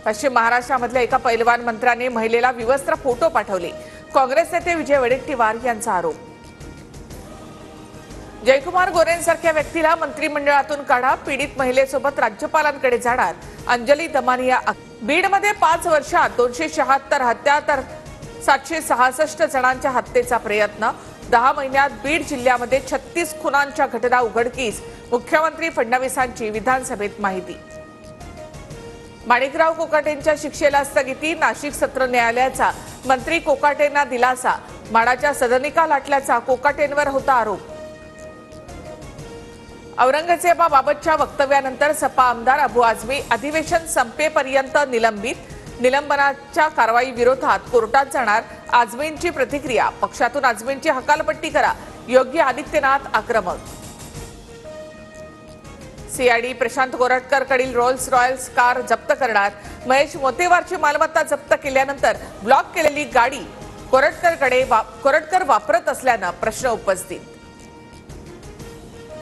पश्चिम महाराष्ट्रामधल्या एका पैलवान मंत्र्याने महिलेला विवस्त्र फोटो पाठवले। काँग्रेस नेते विजय वडेट्टीवार यांचा आरोप। जयकुमार गोरेंसारख्या व्यक्तीला मंत्रिमंडळातून काढा, पीडित महिलेसोबत राज्यपालांकडे जाणार अंजली दमानिया। बीडमध्ये 5 वर्षात 276 हत्या तर 766 जणांच्या हत्येचा प्रयत्न। 10 महिन्यात बीड जिल्ह्यामध्ये 36 खुनांच्या घटना उघडकीस। मुख्यमंत्री फडणवीसांची विधानसभेत माहिती। माणिकराव कोकाटेंच्या शिक्षेला स्थगिती, नाशिक सत्र न्यायालयाचा मंत्री कोकाटेंना दिलासा। माडाच्या सदनिका लाटल्याचा कोकाटेंवर होता आरोप। औरंगजेबाबाबतच्या वक्तव्यानंतर सपा आमदार अबू आझमी अधिवेशन संपेपर्यंत निलंबित। निलंबनाच्या कारवाई विरोधात कोर्टात जाणार आझमींची प्रतिक्रिया। पक्षातून आझमींची हकालपट्टी करा, योगी आदित्यनाथ आक्रमक। सीआयडी प्रशांत कोरटकरकडील रोल्स रॉयल्स कार जप्त करणार। महेश मोतेवारची मालमत्ता जप्त केल्यानंतर ब्लॉक केलेली गाडी कोरटकर वापरत असल्यानं प्रश्न उपस्थित।